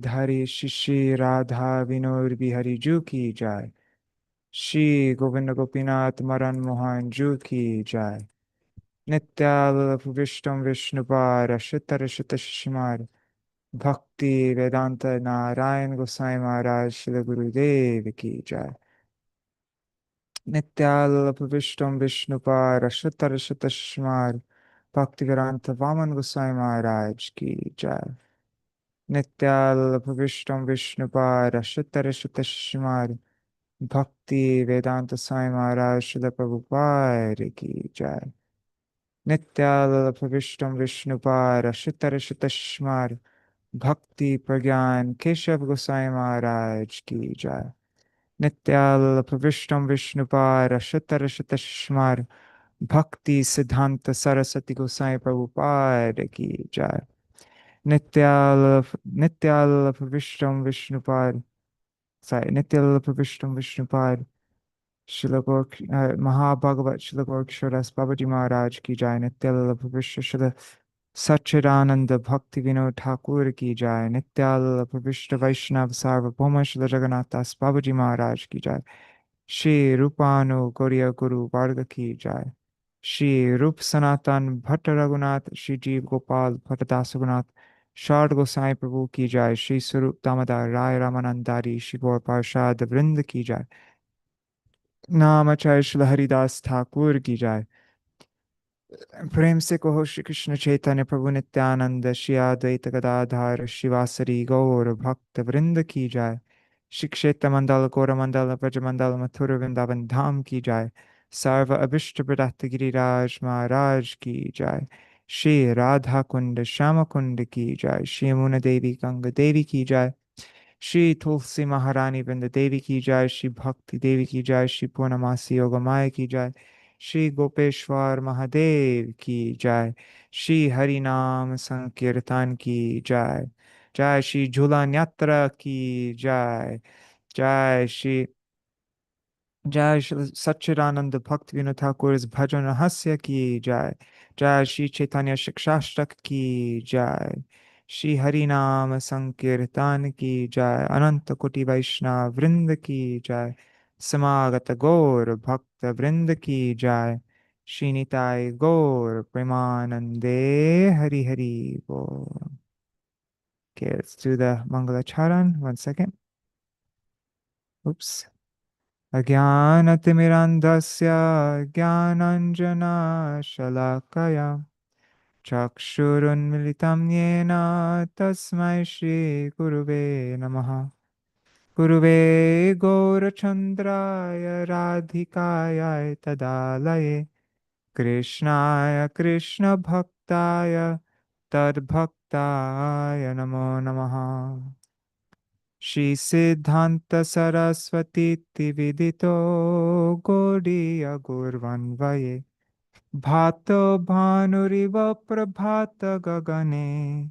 धारी शिशि राधा विनोद बिहारी जू की जाय। श्री गोविंद गोपीनाथ मदन मोहन जू की जाय। नित्याल विष्णु विष्णुपार अच्युत रचित शिशुमार भक्ति वेदांत नारायण गोसाई महाराज श्री गुरुदेव की जय। नित्याल विष्णु विष्णुपार अच्युत रचित शिशुमार भक्ति वेदांत वामन गोसाई महाराज की जय। नित्याल विष्णु विष्णुपार अच्युत रचित शिशुमार भक्ति वेदांत साई महाराज श्री प्रभुपाद की जय। नित्याल विष्णु विष्णुपार अच्युत रचित शिशुमार भक्ति प्रज्ञान केशव गोसाई महाराज की जय। नित्याल विष्णु विष्णुपार अच्युत रचित शिशुमार भक्ति सिद्धांत सरस्वती गोसाई प्रभुपाद की जय। नित्याल नित्याल विष्णु विष्णुपार sorry नित्याल विष्णु विष्णुपार महाभागवत श्रील गौरकिशोरदास बाबाजी महाराज की जय। नित्याल विश्व श्री सच्चिदानंद भक्ति विनोद ठाकुर की जय। नित्याल विष्णु वैष्णव सार्वभौम श्री जगन्नाथ दास बाबाजी महाराज की जय। श्री रूपानु गौरिया गुरु वर्ग की जय। श्री रूप सनातन भट्ट रघुनाथ श्री जीव गोपाल भट्टदास रघुनाथ शारद गोसाई प्रभु की जय। श्री स्वरूप दामोदर राय रामानंदारी श्री गौर पार्षद वृंद की जय। नामाचार्य श्री हरिदास ठाकुर की जय। प्रेम से कहो श्री कृष्ण चैतन्य प्रभु नित्यानंद श्री अद्वैत गदाधर शिवासरी गौर भक्त वृंद की जय। श्री क्षेत्र मंडल गौर मंडल ब्रज मंडल मथुर वृंदावन धाम की जय। सर्व अभिष्ट प्रदत्त गिरिराज महाराज की जय। श्री राधा कुंड श्याम कुंड की जय। श्री यमुना देवी गंग देवी की जय। श्री तुलसी महारानी वृंद देवी की जय। श्री भक्ति देवी की जय। श्री पूर्णमासी योगमाया की जय। श्री गोपेश्वर महादेव की जय। श्री हरि नाम संकीर्तन की जय। जय श्री झूलन यात्रा की जय। जय श्री जय श्री सच्चिदानंद भक्त विनोद ठाकुर भजन-rahasya की जय। जय श्री चैतन्य शिक्षाष्टक की जय। श्री हरि नाम संकीर्तन की जय। अनंत कोटि वैष्णव वृंद की जय। समागत गौर भक्त वृंद की जय। श्री निताय गौर प्रेमानंदे हरि हरि बोल। Okay, let's do the Mangalacharan. 1 second. Oops. अज्ञानतिमिरान्धस्य ज्ञानाञ्जनशलाकया चक्षुरुन्मिलितं येन तस्मै श्रीगुरुवे नमः। गुरुवे गौरचन्द्राय राधिकाय तदालये कृष्णाय कृष्णभक्ताय तद्भक्ताय नमो नमः। श्री सिद्धांत सरस्वती विदितो गौड़ीय गुर्वन्वये भातो भानुरिव प्रभात गगने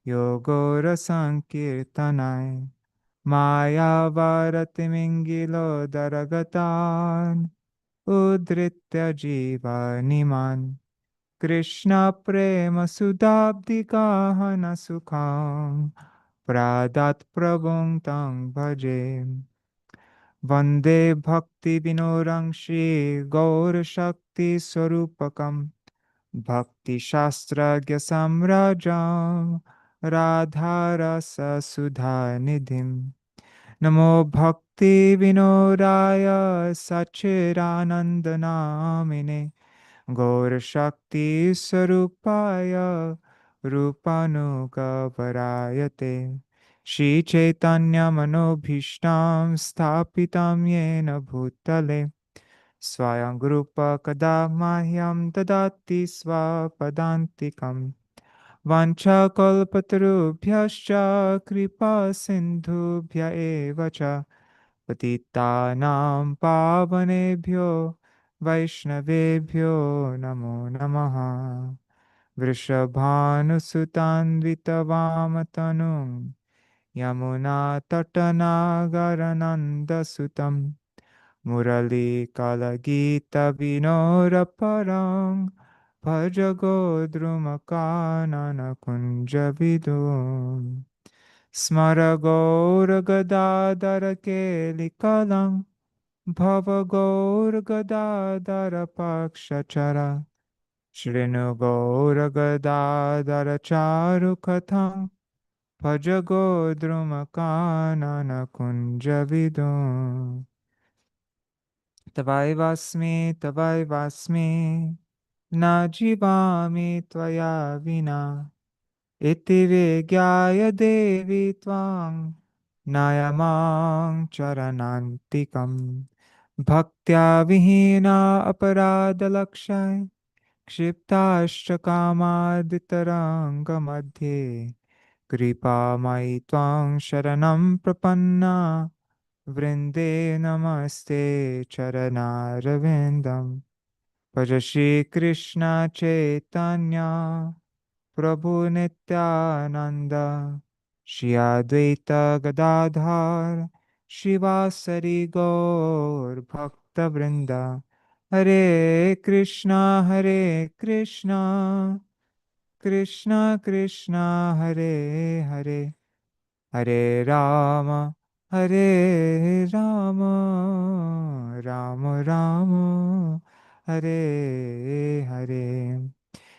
योगोर संकीर्तनाय मायावारतिमिङ्गिलो दरगतान् उद्धृत्य जीवनिमान् कृष्ण प्रेम सुधाब्धि गहन सुखाम् प्रादात् प्रभुं तं भजे। वन्दे भक्ति विनोदं श्री गौरशक्ति स्वरूपकं भक्तिशास्त्रज्ञ सम्राजं राधारस सुधानिधिं नमो भक्ति विनोदाय सच्चिदानंद नामिने गौरशक्ति स्वरूपाय रूपानुगवरायते श्री चैतन्य मनोभीष्टां स्थापितं येन भूतले स्वयं रूप कदा मह्यं ददाति स्वपदान्तिकं वाञ्छाकल्पतरुभ्यश्च कृपा सिन्धुभ्य एव च पतितानां पावनेभ्यो वैष्णवेभ्यो नमो नमः। वृषभानुसुतान्वितवामतनुं यमुनातटनागरनन्दसुतं मुरलीकलगीतविनोदपरं भज गोद्रुमकाननकुञ्जविदुम् Smara Gaur Gadadhara Kelikalam Bhava Gaur Gadadhara Pakshachara Shrinu Gaur Gadadhara Charukatham Bhaja Godruma Kanana Kunjavidum Tavai Vasmi Na Jivami Tvaya Vina Iti Vigyaya Devi Tvang Nayamang Charanantikam Bhaktya Vihina Aparādha Lakshay Kshiptascha Kamadhitaranga Madhye Kripa Mai Tvang Sharanam Prapanna Vrinde Namaste Charanaravindam Bhaja Shri Krishna Chaitanya Prabhu Nityananda, Shri Advaita Gadadhar, Shivasari Gaur Bhakta Vrinda, Hare Krishna, Krishna Krishna, Hare Hare, Hare Rama, Hare Rama, Rama Rama, Hare Hare.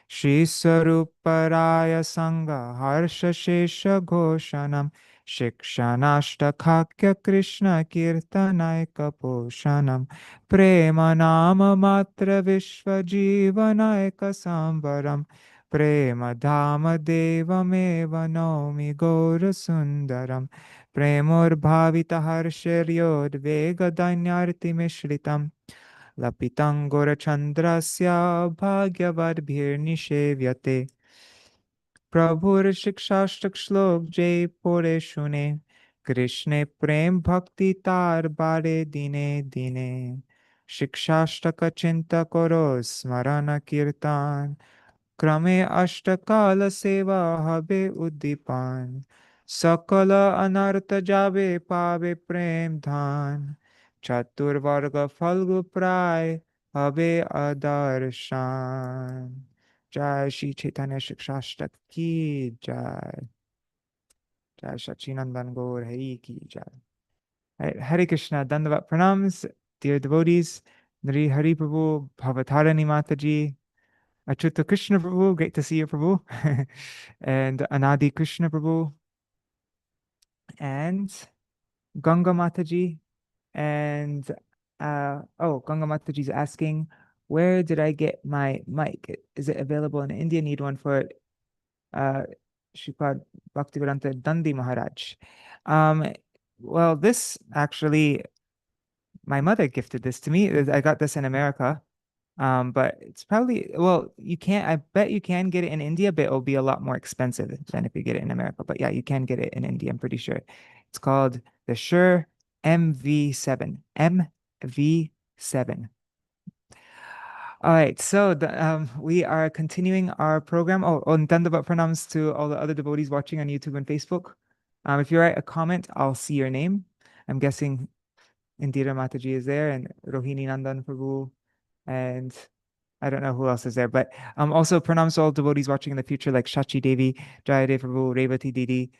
Shri Saruparaya Sangha Harsha Shesha Ghoshanam Shikshanashtakakya Krishna Kirtanaika Poshanam Prema Nama Matra Vishva Jivanaika Sambaram Prema Dhama Devameva Naumi Gaura Sundaram Premur Bhavita Harshiryo Vega Danyarti Mishritam Lapitangorachandrasya bhagyavadbhirnishevyate Prabhur Shikshashtak Shlok Jai Pore Shune Krishne Prem Bhakti Tar Bare Dine Dine Shikshashtaka Chinta Koro Smarana Kirtan Krame Ashtakala Seva Habe Uddipan Sakala Anarta Jabe Pave Prem Dhan Chaturvarga Falgu Prai Habe Adarshan. Jai Shri Chaitanya Shikshashtak Ki Jai. Jai Sachinandan Gaur Hari Ki Jai. Hare Krishna, Dandavat Pranams, dear devotees, Nari Hari Prabhu, Bhavatarani Mataji, Achyuta Krishna Prabhu, great to see you Prabhu, and Anadi Krishna Prabhu, and Ganga Mataji, and Ganga Mataji is asking, where did I get my mic? Is it available in India? Need one for uh, Shripad Bhaktivedanta Dandi Maharaj. Um, well, this actually, my mother gifted this to me. I got this in America. But it's probably, well, you can't, I bet you can get it in India, but it'll be a lot more expensive than if you get it in America. But yeah, you can get it in India, I'm pretty sure. It's called the Shure MV7. MV7. All right, so we are continuing our program. Oh, and Dandavat pranams to all the other devotees watching on YouTube and Facebook. If you write a comment, I'll see your name. I'm guessing Indira Mataji is there, and Rohini Nandan Prabhu, and I don't know who else is there, but also pranams to all devotees watching in the future, like Shachi Devi, Jayadev Prabhu, Revati Didi,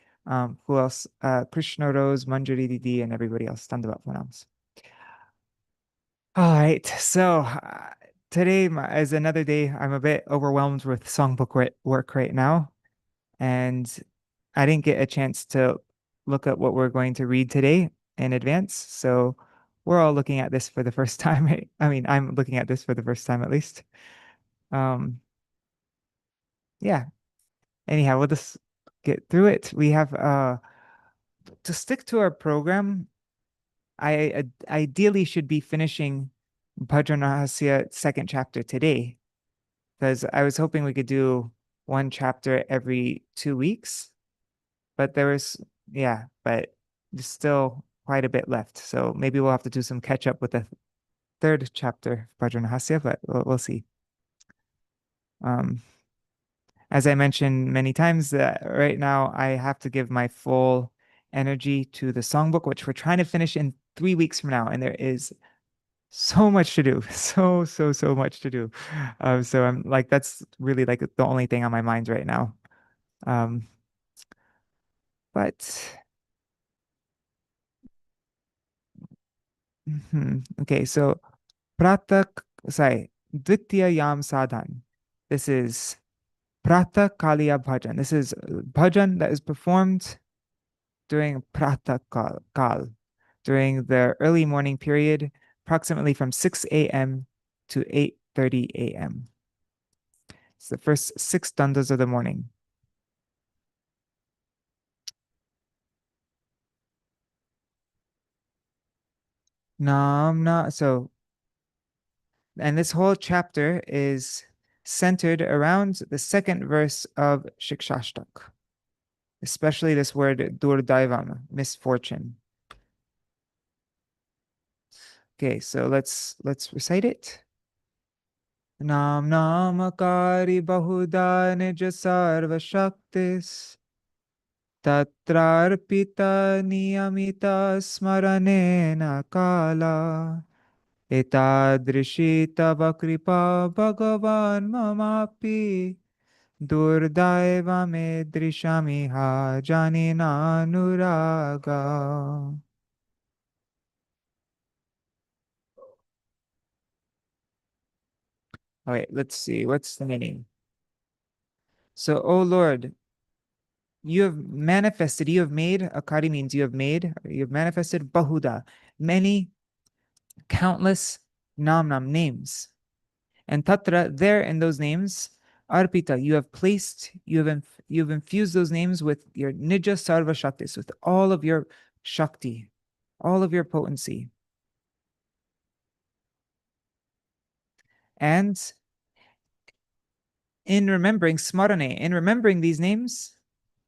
who else? Krishna Rose, Manjari Didi, and everybody else. Dandavat pranams. All right, so today is another day. I'm a bit overwhelmed with songbook work right now, and I didn't get a chance to look at what we're going to read today in advance. So we're all looking at this for the first time, right? I mean, I'm looking at this for the first time at least. Um, yeah. Anyhow, we'll just get through it. We have to stick to our program. I ideally should be finishing Bhajana-rahasya second chapter today, because I was hoping we could do one chapter every 2 weeks, but but there's still quite a bit left. So maybe we'll have to do some catch up with the third chapter, Bhajana-rahasya, but we'll see. As I mentioned many times, right now I have to give my full energy to the songbook, which we're trying to finish in 3 weeks from now, and there is so much to do, so much to do. So I'm like, that's really like the only thing on my mind right now. Um, But okay, so Dvitīya-yāma-sādhana. This is Prata Kaliya Bhajan. This is bhajan that is performed during Prata Kal, during the early morning period, approximately from 6 a.m. to 8:30 a.m. It's the first 6 dandas of the morning. So, and this whole chapter is centered around the second verse of Shikṣāṣṭaka, especially this word durdaivam, misfortune. Okay, so let's recite it. Nam namakari bahuda nija sarva shaktis tatrarpita niyamita smaranena kala etadrishi tava kripa bhagavan mamapi durdaiva me drishamiha janina nuraga. All right, let's see. What's the meaning? So, oh Lord, you have manifested, you have made, akari means you have made, you have manifested bahuda, many, countless nam names. And tatra, there in those names, arpita, you have placed, you've infused those names with your nija sarva shaktis, with all of your shakti, all of your potency. And in remembering smarane, in remembering these names,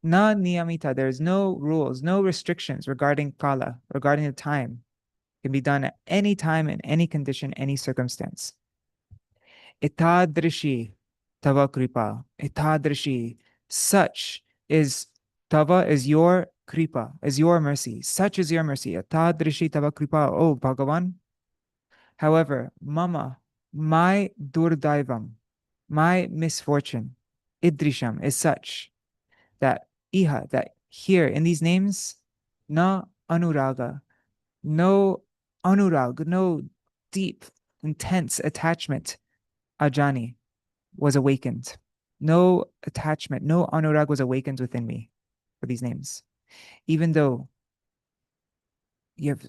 na niyamita, there's no rules, no restrictions regarding kala, regarding the time. It can be done at any time, in any condition, any circumstance. Etadrishi tava kripa. Etadrishi. Such is tava, is your kripa, is your mercy. Such is your mercy. Etadrishi tava kripa. Oh, Bhagavan. However, mama, my durdaivam, my misfortune, idrisham, is such that iha, that here in these names, na anuraga, no anurag, no deep, intense attachment, ajani, was awakened. No attachment, no anurag was awakened within me for these names. Even though you have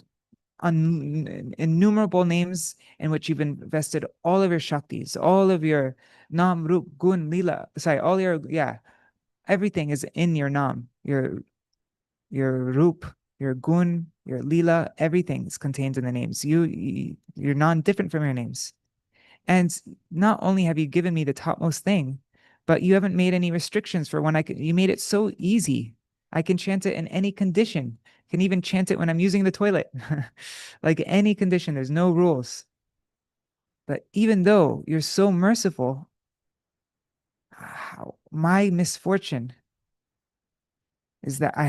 innumerable names in which you've invested all of your shaktis, all of your nam, rup, gun, lila, all your, everything is in your nam, your rup, your gun, your lila, everything is contained in the names. You're non-different from your names. And not only have you given me the topmost thing, but you haven't made any restrictions for when you made it so easy. I can chant it in any condition. I can even chant it when I'm using the toilet. Like any condition, there's no rules. But even though you're so merciful, my misfortune is that I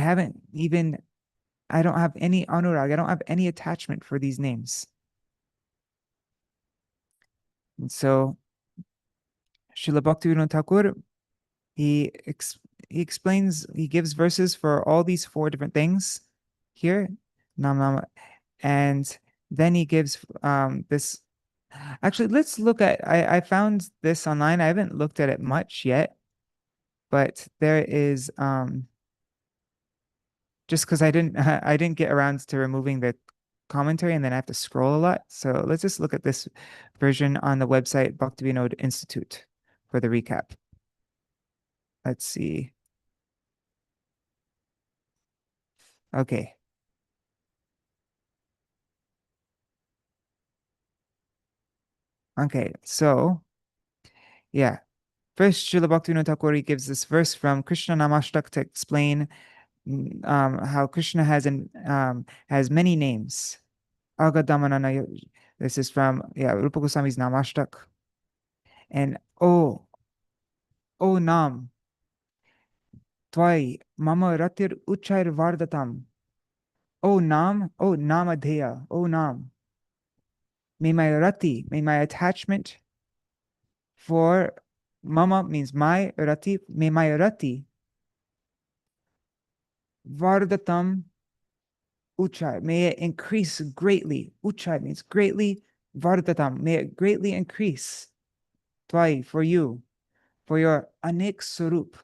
don't have any anurag, I don't have any attachment for these names. And so Srila Bhaktivinoda Thakur, he explains, he gives verses for all these four different things here, nam, and then he gives this. Actually, let's look at, I found this online. I haven't looked at it much yet, but there is just because I didn't get around to removing the commentary, and then I have to scroll a lot. So let's just look at this version on the website Bhaktivinoda Institute for the recap. Let's see. Okay. Okay, so yeah. First, Srila Bhaktivinoda Thakur gives this verse from Krishna Namashtaka to explain how Krishna has many names. Agadamanana. This is from Rupa Goswami's Namashtak. And O Nam, Tvai Mama Ratir Uchair Vardatam. O Nam, O Namadheya, O Nam. May my rati, may my attachment for Mama means my rati, may my rati Vardatam Uchai, may it increase greatly. Uchai means greatly. Vardatam, may it greatly increase. Tvai, for you, for your anek surup,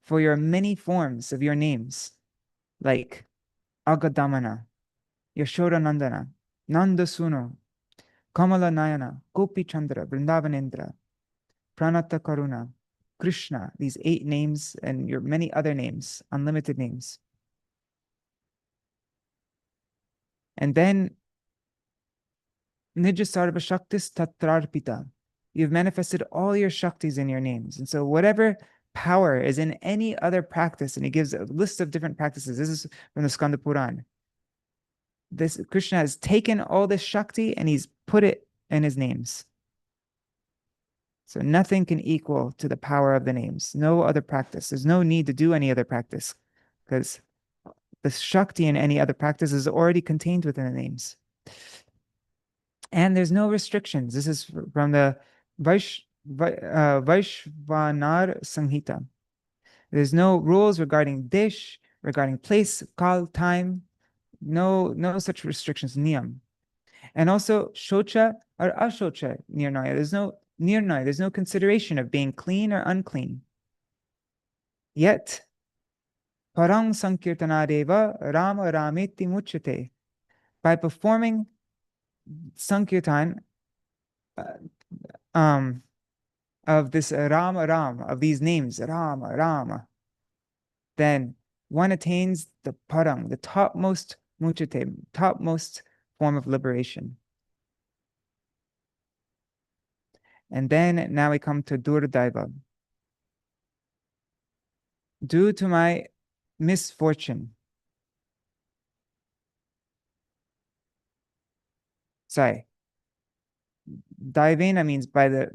for your many forms of your names, like Agadamana, Yashodanandana, Nandasuno, Kamala Nayana, Gopi Chandra, Vrindavanendra, Pranata Karuna, Krishna, these 8 names and your many other names, unlimited names. And then Nija Sarva Shaktis Tatrarpita. You've manifested all your Shaktis in your names. And so whatever power is in any other practice, and he gives a list of different practices. This is from the Skanda Puran. This Krishna has taken all this Shakti and he's put it in his names. So nothing can equal to the power of the names. No other practice. There's no need to do any other practice because the Shakti in any other practice is already contained within the names. And there's no restrictions. This is from the Vaishvanar Samhita. There's no rules regarding dish, regarding place, kal, time. No such restrictions, niyam. And also shocha or ashocha nirnaya. There's no nirnaya. There's no consideration of being clean or unclean. Yet, parang sankirtanadeva rama rameti muchate. By performing sankirtan of this Rama, of these names, Rama, then one attains the parang, the topmost muchate, topmost form of liberation. And then now we come to Durdaiva. Due to my misfortune, sorry, Daivena means by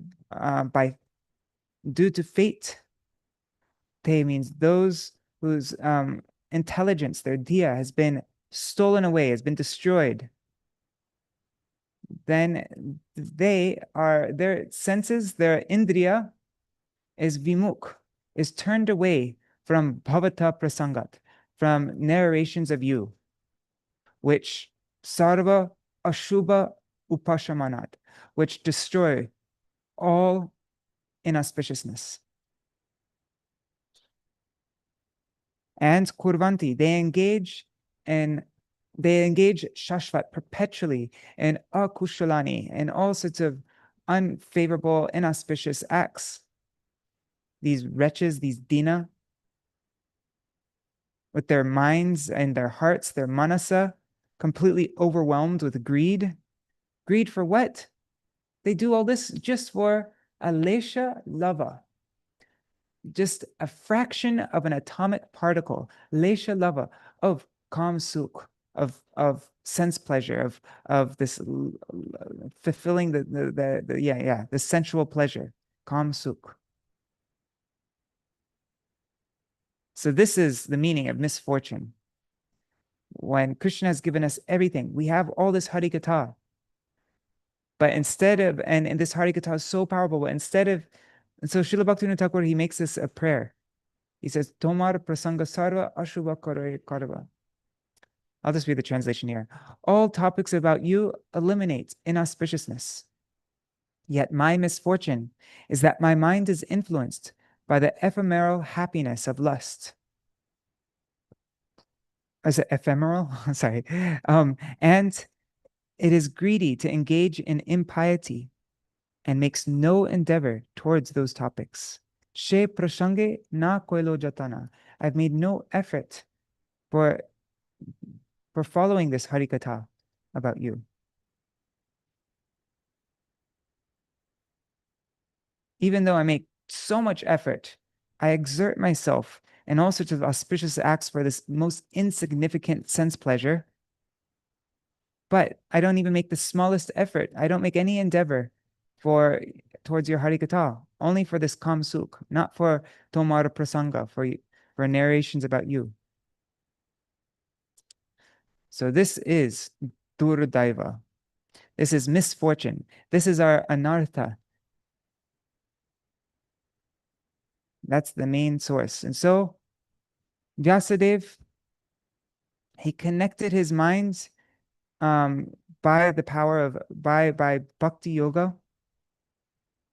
due to fate. Te means those whose intelligence, their diya, has been stolen away, has been destroyed. Then their senses, their indriya is vimuk, is turned away from bhavata prasangat, from narrations of you, which sarva ashubha upashamanat, which destroy all inauspiciousness. And kurvanti, they engage shashvat perpetually in akushalani, and all sorts of unfavorable, inauspicious acts. These wretches, these dina, with their minds and their hearts, their manasa, completely overwhelmed with greed. Greed for what? They do all this just for alesha lava, just a fraction of an atomic particle, lesha lava, of kam sukh, of sense pleasure, of this fulfilling the sensual pleasure, kam sukh. So this is the meaning of misfortune. When Krishna has given us everything, we have all this Harikatha. But instead of, and this Harikatha is so powerful, but instead of, and so Srila Bhaktivinoda Thakur, he makes this a prayer. He says, Tomar prasanga sarva ashubha karava. I'll just read the translation here. All topics about you eliminate inauspiciousness. Yet my misfortune is that my mind is influenced by the ephemeral happiness of lust. Is it ephemeral? Sorry. And it is greedy to engage in impiety and makes no endeavor towards those topics. She prashange na koilo jatana. I've made no effort for following this harikatha about you. Even though I make so much effort, I exert myself in all sorts of auspicious acts for this most insignificant sense pleasure, but I don't even make the smallest effort. I don't make any endeavor towards your harikatha, only for this kam sukh, not for tomar prasanga, for narrations about you. So this is durdaiva. This is misfortune. This is our anartha. That's the main source. And so Vyasadeva He connected his mind by the power of by bhakti yoga.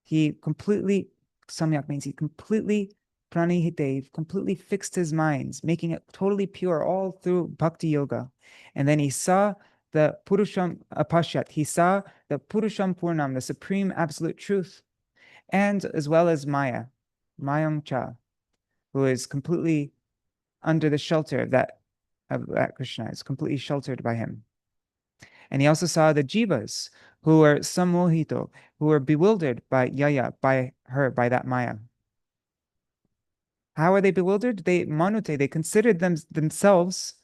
He completely, samyak means he completely pranihite, completely fixed his mind, making it totally pure all through bhakti yoga. And then he saw the Purusham Apashyat, he saw the Purusham Purnam, the supreme absolute truth, and as well as Maya, Mayam Cha, who is completely under the shelter of that Krishna, is completely sheltered by him. And he also saw the jivas, who were samohito, who were bewildered by Yaya, by her, by that Maya. How are they bewildered? They manute, they considered themselves,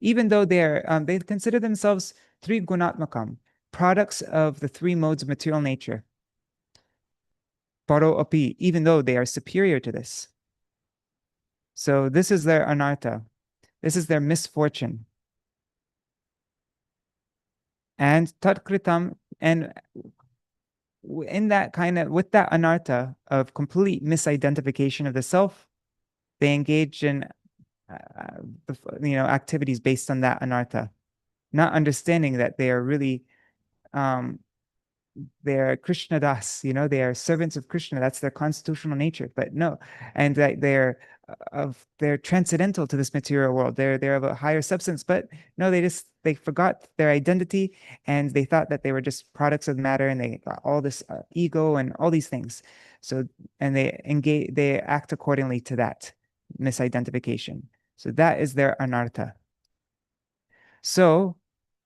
even though they consider themselves three gunatmakam, products of the three modes of material nature. Paro api, even though they are superior to this. So this is their anartha. This is their misfortune. And tatkritam, and in that kind of, with that anartha of complete misidentification of the self, they engage in activities based on that anartha, not understanding that they are really they're Krishna das, they are servants of Krishna. That's their constitutional nature. But no, and that they're transcendental to this material world. They're of a higher substance. But no, they forgot their identity, and they thought that they were just products of matter, and they got all this ego and all these things. So, and they act accordingly to that misidentification. So that is their anartha. So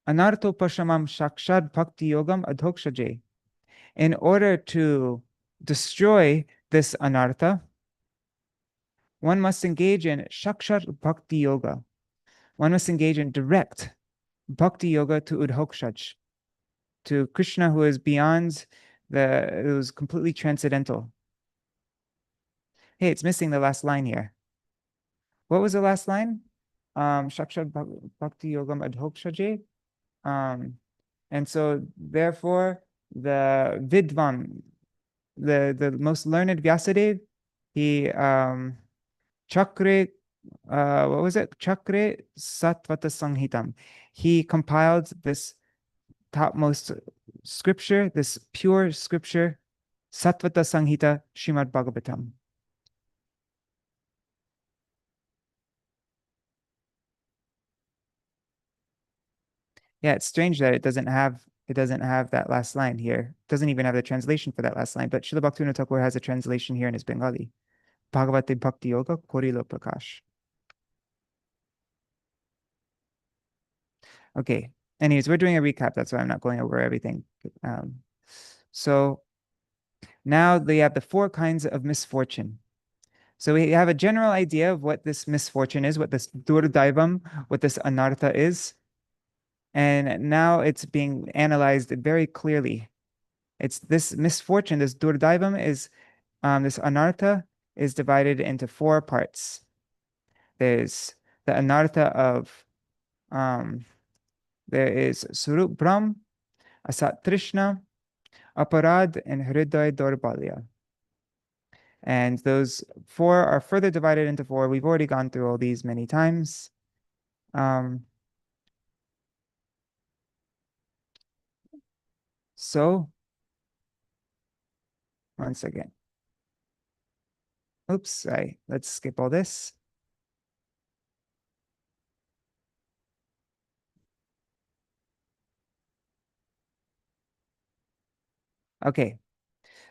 anartho pashamam shakshad bhakti yogam adhokshaje. In order to destroy this anartha, one must engage in shakshat bhakti yoga. One must engage in direct bhakti yoga to udhokshaj, to Krishna, who is beyond who's completely transcendental. Hey, it's missing the last line here. What was the last line? Shakshat bhakti yogam adhokshaje. And so therefore the Vidvan, the most learned Vyasadeva, he Chakre, what was it? Chakre Satvata Sanghitam. He compiled this topmost scripture, this pure scripture, Satvata Sanghita Srimad Bhagavatam. Yeah, it's strange that it doesn't have that last line here. It doesn't even have the translation for that last line, but Srila Bhaktivinoda Thakur has a translation here in his Bengali. Bhagavate Bhakti Yoga Korilo Prakash. Okay. Anyways, we're doing a recap. That's why I'm not going over everything. So now they have the 4 kinds of misfortune. So we have a general idea of what this misfortune is, what this durdaivam, what this anartha is. And now it's being analyzed very clearly. It's this misfortune, this durdaivam is, this anartha is divided into 4 parts. There's the anartha of, there is Surup Brahm, Asat Trishna, Aparādh, and Hriday Daurbalya. And those 4 are further divided into 4. We've already gone through all these many times. So, once again. Oops, let's skip all this. Okay,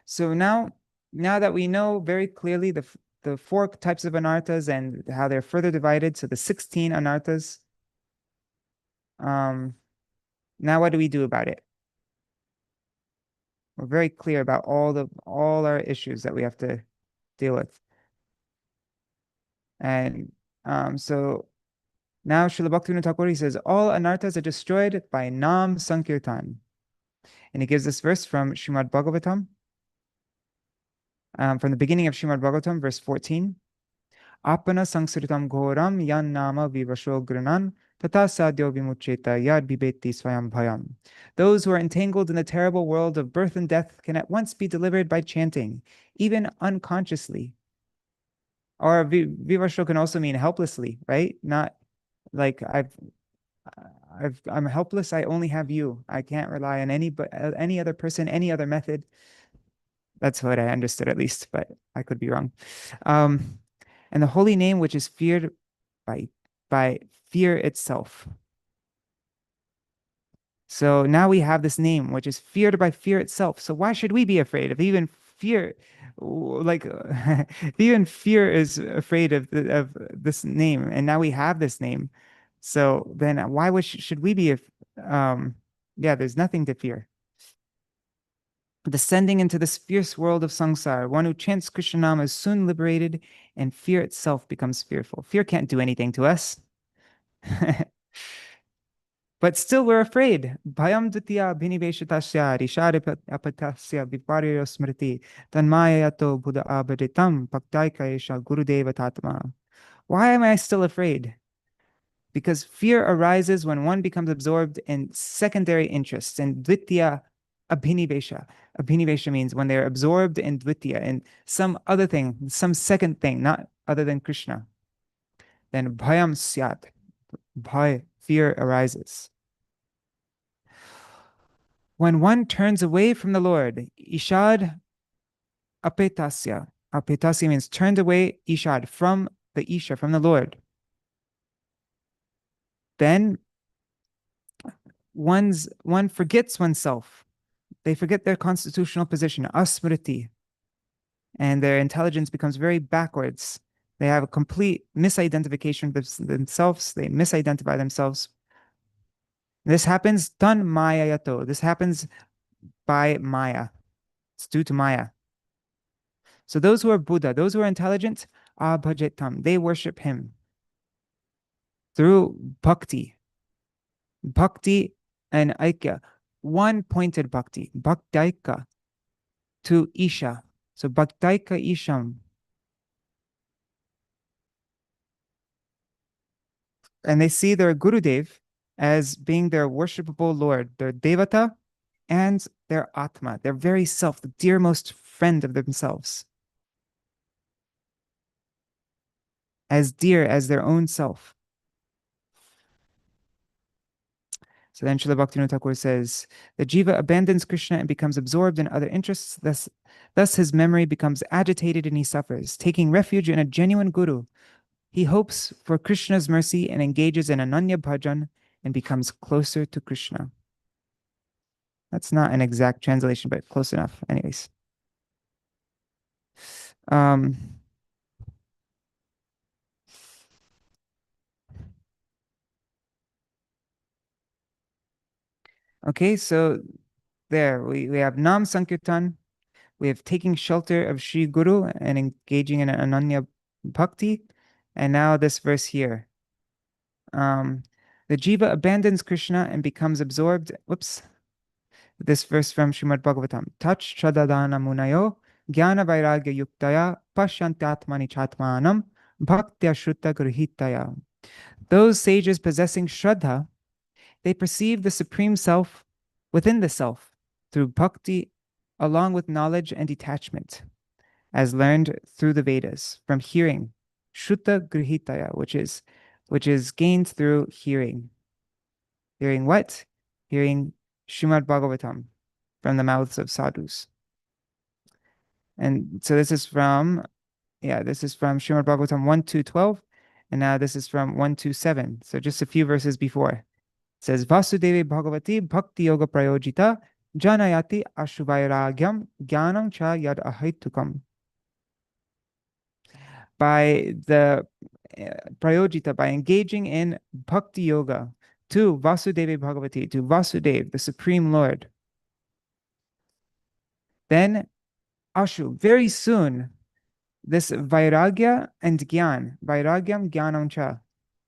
so now that we know very clearly the 4 types of anarthas and how they're further divided, so the 16 anarthas, now what do we do about it? We're very clear about all our issues that we have to deal with. And so now Srila Bhaktivinoda Thakur, he says, all anarthas are destroyed by Nam Sankirtan. And he gives this verse from Srimad Bhagavatam, from the beginning of Srimad Bhagavatam, verse 14. Apana sangsritam ghoram yan nama vivasho granan tata sadyo vimucheta yad bibeti swayam bhayam. Those who are entangled in the terrible world of birth and death can at once be delivered by chanting, even unconsciously. Or vivasho can also mean helplessly, right? Not Like I'm helpless. I only have you. I can't rely on any other person, any other method. That's what I understood at least, but I could be wrong. Um, and the holy name, which is feared by by fear itself. So now we have this name, which is feared by fear itself. So why should we be afraid of even fear? Like even fear is afraid of this name, and now we have this name. So then, why should we be? Yeah, there's nothing to fear. Descending into this fierce world of samsara, one who chants Krishna Nama is soon liberated, and fear itself becomes fearful. Fear can't do anything to us. But still we're afraid. Bhayam dvitiya-yāma-sādhana rishādi viparyo smriti tanmayato buddha abhaditam bhaktaika esha gurudeva tatma. Why am I still afraid? Because fear arises when one becomes absorbed in secondary interests, in Dvitīya abhinivesha. Abhinivesha means when they're absorbed in Dvitīya, in some other thing, some second thing, not other than Krishna. Then bhayam syat, bhay, fear arises. When one turns away from the Lord, ishad apetasya. Apetasya means turned away, ishad, from the Isha, from the Lord. Then one forgets oneself. They forget their constitutional position, asmriti, and their intelligence becomes very backwards. They have a complete misidentification of themselves. They misidentify themselves. This happens tan maya yato. This happens by Maya. It's due to Maya. So those who are Buddha, those who are intelligent, abhajetam, they worship him through bhakti. Bhakti and aikya, one pointed bhakti, bhaktaika to Isha. So bhaktaika Isham. And they see their Gurudev as being their worshipable Lord, their Devata and their Atma, their very self, the dearmost friend of themselves, as dear as their own self. So then Srila Bhaktivinoda Thakur says, the jiva abandons Krishna and becomes absorbed in other interests. Thus his memory becomes agitated and he suffers. Taking refuge in a genuine guru, he hopes for Krishna's mercy and engages in Ananya Bhajan and becomes closer to Krishna. That's not an exact translation, but close enough. Anyways. Okay, so there we have Nam Sankirtan, we have taking shelter of Sri Guru and engaging in Ananya Bhakti, and now this verse here. The jiva abandons Krishna and becomes absorbed. Whoops. This verse from Srimad Bhagavatam. Tach chadadana munayo jnana vairagya yuktaya pashyantatmani chatmanam bhaktya shrutta grihitaya. Those sages possessing Shraddha, they perceive the Supreme Self within the Self through bhakti, along with knowledge and detachment, as learned through the Vedas, from hearing, Shrutta Grihitaya, which is gained through hearing. Hearing what? Hearing Srimad Bhagavatam from the mouths of sadhus. And so this is from Srimad Bhagavatam 1-12, and now this is from 1-7. So just a few verses before. It says, Vasudevi Bhagavati Bhakti Yoga Prayojita Janayati Ashuvairagyam Jnanam Cha Yad Ahaitukam. By the Prayojita, by engaging in Bhakti Yoga to Vasudevi Bhagavati, to Vasudev, the Supreme Lord, then Ashu, very soon, this Vairagya and Gyan, Vairagyam Jnanam Cha,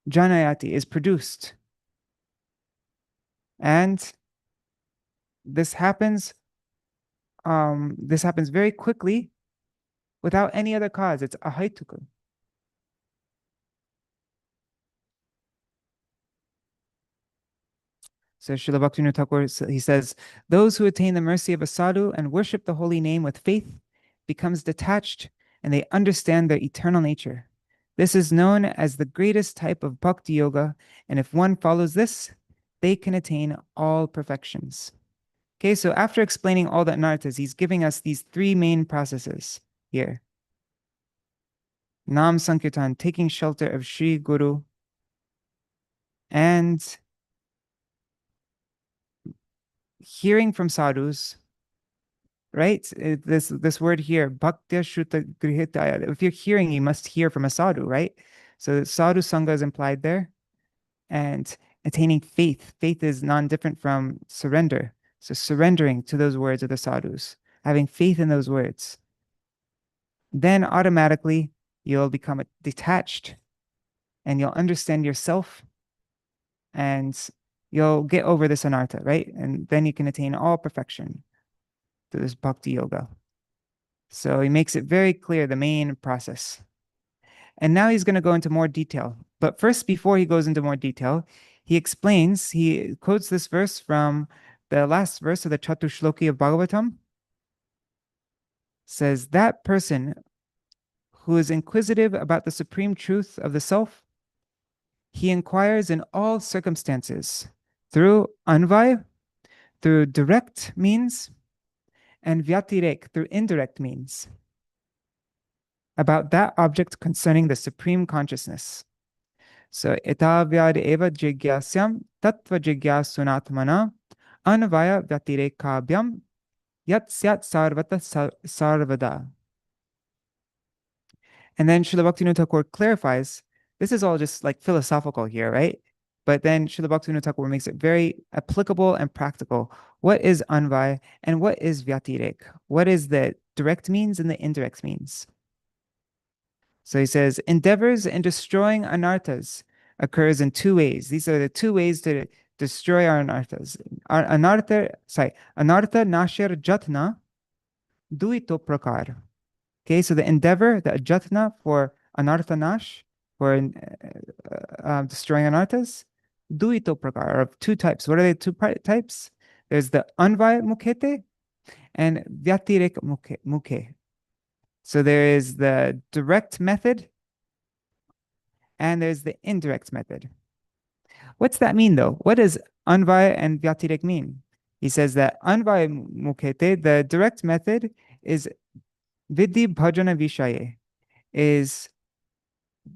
Janayati, is produced. And this happens very quickly without any other cause. It's ahaituka. So Srila Bhaktivinoda Thakur, he says, those who attain the mercy of a sadhu and worship the holy name with faith becomes detached and they understand their eternal nature. This is known as the greatest type of bhakti yoga, and if one follows this, they can attain all perfections. Okay, so after explaining all the anarthas, he's giving us these three main processes here. Nam Sankirtan, taking shelter of Shri Guru, and hearing from sadhus, right? This word here, bhaktya shuta grihitaya. If you're hearing, you must hear from a sadhu, right? So sadhu sangha is implied there. And attaining faith. Faith is non-different from surrender. So surrendering to those words of the sadhus, having faith in those words. Then automatically you'll become detached and you'll understand yourself and you'll get over this anartha, right? And then you can attain all perfection through this bhakti yoga. So he makes it very clear, the main process. And now he's going to go into more detail. But first, before he goes into more detail, he quotes this verse from the last verse of the Chatushloki of Bhagavatam. Says, that person who is inquisitive about the supreme truth of the self, he inquires in all circumstances through anvaya, through direct means, and vyatirek, through indirect means, about that object concerning the supreme consciousness. So, etavyad eva jigyasyam tattva jigyasunatmana anvaya vyatirekabyam yat syat sarvata sarvada. And then Srila Bhaktivinoda Thakur clarifies, this is all just like philosophical here, right? But then Srila Bhaktivinoda Thakur makes it very applicable and practical. What is anvaya and what is vyatirek? What is the direct means and the indirect means? So he says, endeavors in destroying anarthas occurs in two ways. These are the two ways to destroy our anarthas. Anartha nashir jatna duito prakar. Okay, so the endeavor, the jatna for anartha nash, for destroying anarthas, duito prakar, of two types. What are the two types? There's the anvaya mukhete and vyatirek mukhe. So there is the direct method and there's the indirect method. What's that mean though? What does anvaya and vyatirek mean? He says that anvaya mukhete, the direct method, is vidhi bhajana vishaye, is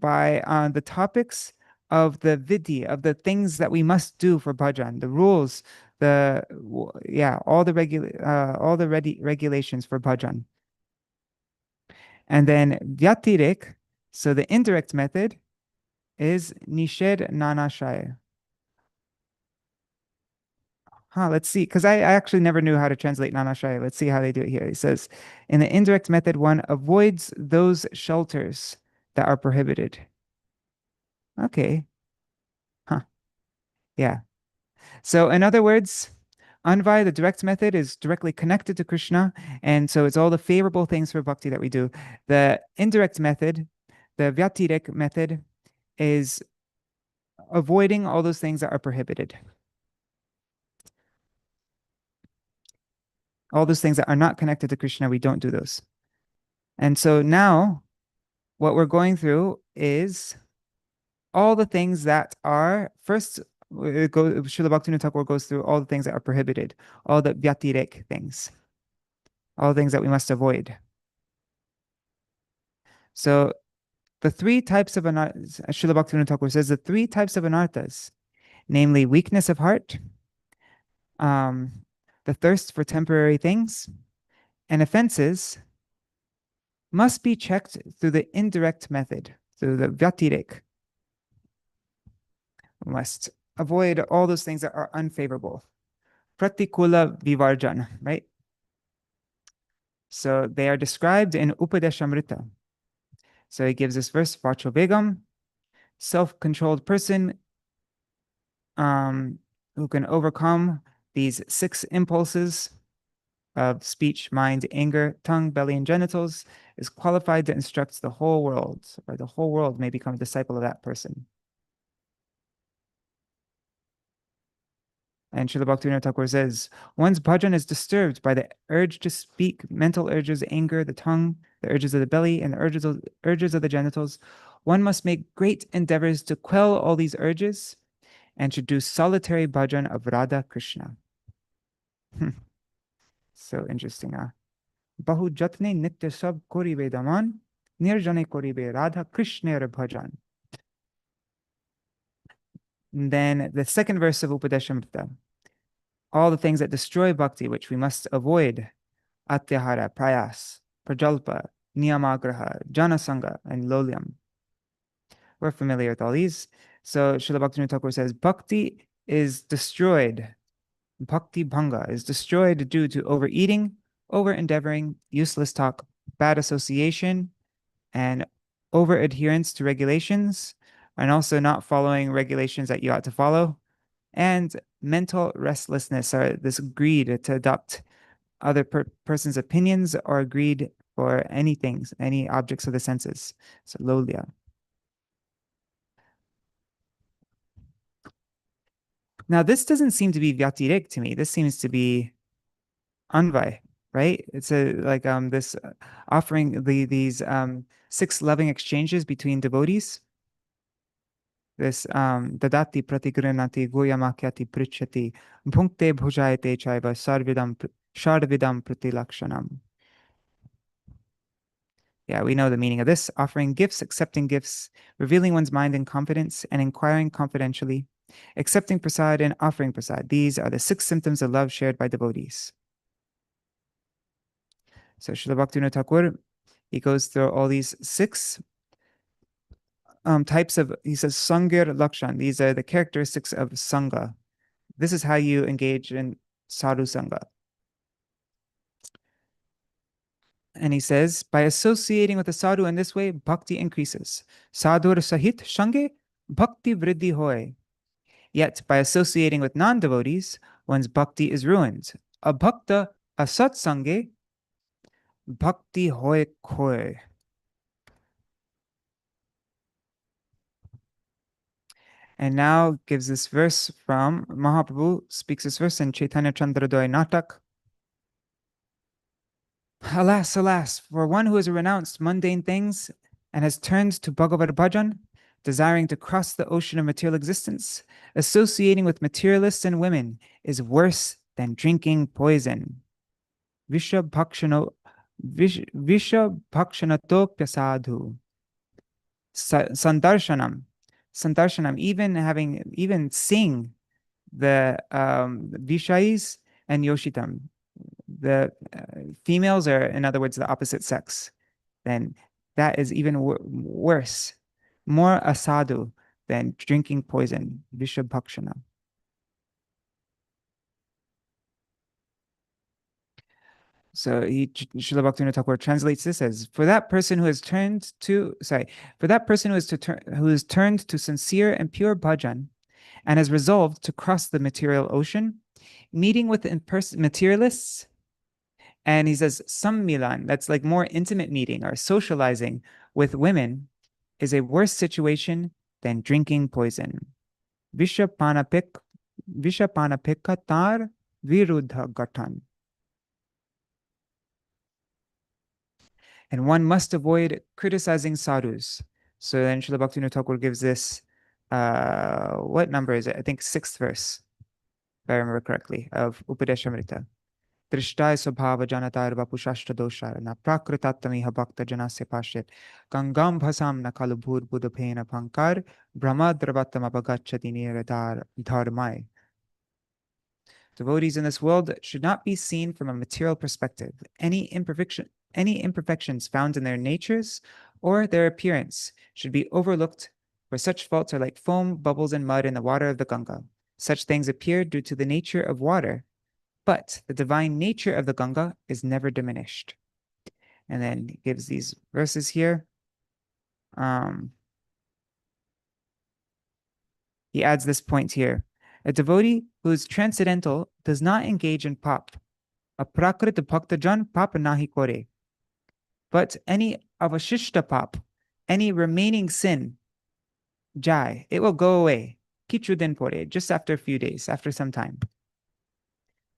by the topics of the vidhi, of the things that we must do for bhajan, the rules, all the regulations for bhajan. And then vyatirek, so the indirect method, is nished nanashaya. Let's see, because I actually never knew how to translate nanashaya. Let's see how they do it here. It says, in the indirect method, one avoids those shelters that are prohibited. Okay. Yeah. So in other words, anvaya, the direct method, is directly connected to Krishna, and so it's all the favorable things for bhakti that we do. The indirect method, the vyatirek method, is avoiding all those things that are prohibited. All those things that are not connected to Krishna, we don't do those. And so now what we're going through is all the things that are, first, Srila Bhaktivinoda Thakur goes through all the things that are prohibited, all the vyatirek things, all the things that we must avoid. So the three types of anarthas, Srila Bhaktivinoda Thakur says, the three types of anarthas, namely weakness of heart, the thirst for temporary things, and offenses, must be checked through the indirect method, through the vyatirek. We must avoid all those things that are unfavorable. Pratikula vivarjan, right? So they are described in Upadeshamrita. So he gives this verse, Vacho Begam, self-controlled person who can overcome these 6 impulses of speech, mind, anger, tongue, belly, and genitals, is qualified to instruct the whole world, or the whole world may become a disciple of that person. And Srila Bhaktivinoda Thakur says, one's bhajan is disturbed by the urge to speak, mental urges, anger, the tongue, the urges of the belly, and the urges of the genitals. One must make great endeavors to quell all these urges and should do solitary bhajan of Radha Krishna. So interesting, huh? Bahu jatne nitya sab koribe daman, nirjane koribe Radha Krishna bhajan. And then the second verse of Upadeshamrita. All the things that destroy bhakti, which we must avoid: atyahara, prayas, prajalpa, niyamagraha, janasanga, and lolyam. We're familiar with all these. So Srila Bhaktivinoda Thakur says, bhakti is destroyed. Bhakti bhanga is destroyed due to overeating, over-endeavoring, useless talk, bad association, and over-adherence to regulations, and also not following regulations that you ought to follow, and mental restlessness, or this greed to adopt other person's opinions, or greed for anything, any objects of the senses. So lolya. Now, this doesn't seem to be vyatirik to me. This seems to be anvay, right? It's this offering these 6 loving exchanges between devotees. This dadati pratigranati goyamakyati prichati bhunkte bhujayate chaiva sharvidam pratilakshanam. Yeah, we know the meaning of this. Offering gifts, accepting gifts, revealing one's mind in confidence, and inquiring confidentially, accepting prasad and offering prasad. These are the 6 symptoms of love shared by devotees. So Srila Bhaktivinoda Thakur, he goes through all these 6 types of, he says, Sangir Lakshan. These are the characteristics of Sangha. This is how you engage in Sadhu Sangha. And he says, by associating with the sadhu in this way, bhakti increases. Sadhur sahit shange bhakti vriddhi hoy. Yet, by associating with non-devotees, one's bhakti is ruined. Abhakta asat sange bhakti hoy khoy. And now gives this verse from Mahaprabhu, speaks this verse in Chaitanya Chandradoy Natak. Alas, alas, for one who has renounced mundane things and has turned to Bhagavad Bhajan, desiring to cross the ocean of material existence, associating with materialists and women is worse than drinking poison. Visha bhakshanatopya sadhu. Sandarshanam, even seeing the Vishais and Yoshitam, the females are, in other words, the opposite sex, then that is even worse, more asadu than drinking poison, vishabhakshana. So Srila Bhaktivinoda Thakur translates this as, for that person who has turned to sincere and pure bhajan and has resolved to cross the material ocean, meeting with materialists, and he says sammilan, that's like more intimate meeting or socializing with women, is a worse situation than drinking poison. Vishapanapikatar viruddha gatan. And one must avoid criticizing sadhus. So then Srila Bhaktivinoda Thakur gives this, what number is it? I think 6th verse, if I remember correctly, of Upadeshamrita. Drishtai Swabhava Janatar Vapushashta Doshara Na Prakritatamiha Bhakta Janasya Pashit Gangam Bhasam Nakalu Bhur Budapena Pankar Brahmadravatam Abhagachati Niradar Dharmai. Devotees in this world should not be seen from a material perspective. Any imperfections found in their natures or their appearance should be overlooked, for such faults are like foam, bubbles, and mud in the water of the Ganga. Such things appear due to the nature of water, but the divine nature of the Ganga is never diminished. And then he gives these verses here. He adds this point here. A devotee who is transcendental does not engage in pap. Aprakrit bhaktajan pap nahi kore. But any avashishta pap, any remaining sin, jai, it will go away. Kichu den pore, just after a few days, after some time.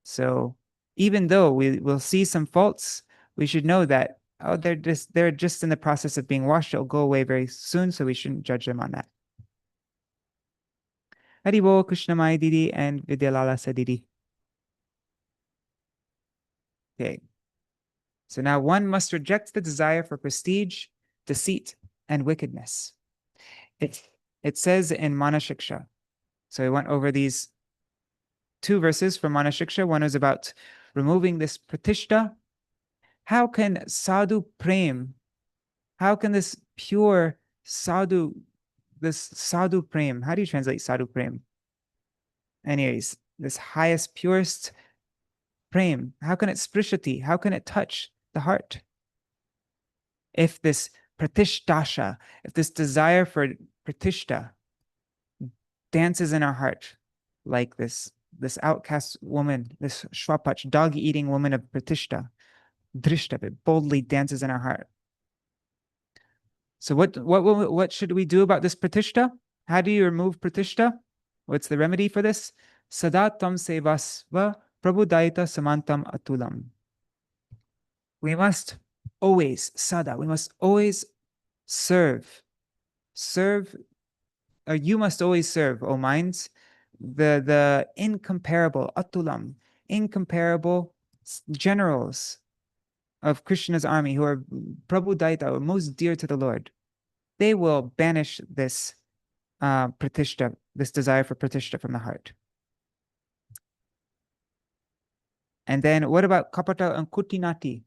So even though we will see some faults, we should know that oh, they're just in the process of being washed. It'll go away very soon, so we shouldn't judge them on that. Haribo, Krishnamai Didi, and Vidyalala Didi. Okay. So now one must reject the desire for prestige, deceit, and wickedness. It says in Mana-shiksha. So we went over these two verses from Mana-shiksha. One is about removing this pratishta. How can sadhu prem, how can this pure sadhu, this sadhu prem, how do you translate sadhu prem? Anyways, this highest, purest prem, how can it sprishati, how can it touch the heart? If this pratishtasha, if this desire for pratishta dances in our heart, like this outcast woman, this shwapach, dog-eating woman of pratishta, drishta, it boldly dances in our heart. So what should we do about this pratishta? How do you remove pratishta? What's the remedy for this? Sadatam sevasva prabhudaita samantam atulam. We must always, we must always serve. You must always serve, O minds, the incomparable, atulam, incomparable generals of Krishna's army who are prabhudaita, or most dear to the Lord. They will banish this pratishta, this desire for pratishta from the heart. And then what about kapata and kutinati?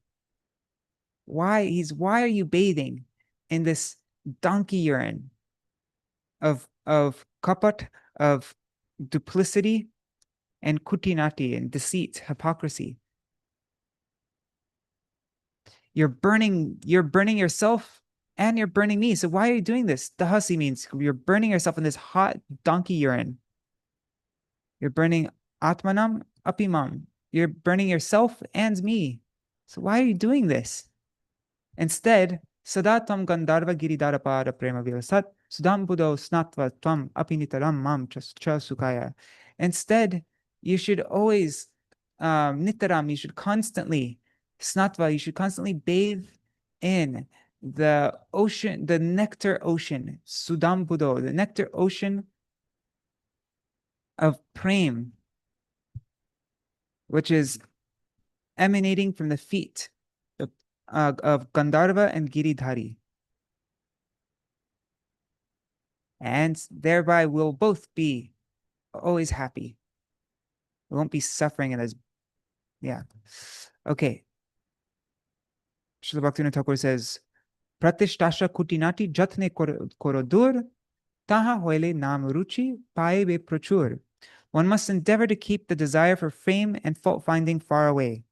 Why are you bathing in this donkey urine of kapat, of duplicity, and kutinati, and deceit, hypocrisy? You're burning yourself and you're burning me. So why are you doing this? Dahasi means you're burning yourself in this hot donkey urine. You're burning atmanam apimam. You're burning yourself and me. So why are you doing this? Instead, sadatam gandharva giridharapada prema vilasat sudam buddho snatva tvam apinitaram mam cha sukaya. Instead, you should always nitaram, you should constantly snatva, you should constantly bathe in the ocean, the nectar ocean, sudam buddho, the nectar ocean of prem, which is emanating from the feet of Gandharva and Giridhari. And thereby we'll both be always happy. We won't be suffering in this. Yeah. Okay. Srila Bhaktivinoda Thakur says, Pratishtasha kutinati jatne korodur, taha hoile nam ruchi paebe prachur. One must endeavor to keep the desire for fame and fault-finding far away.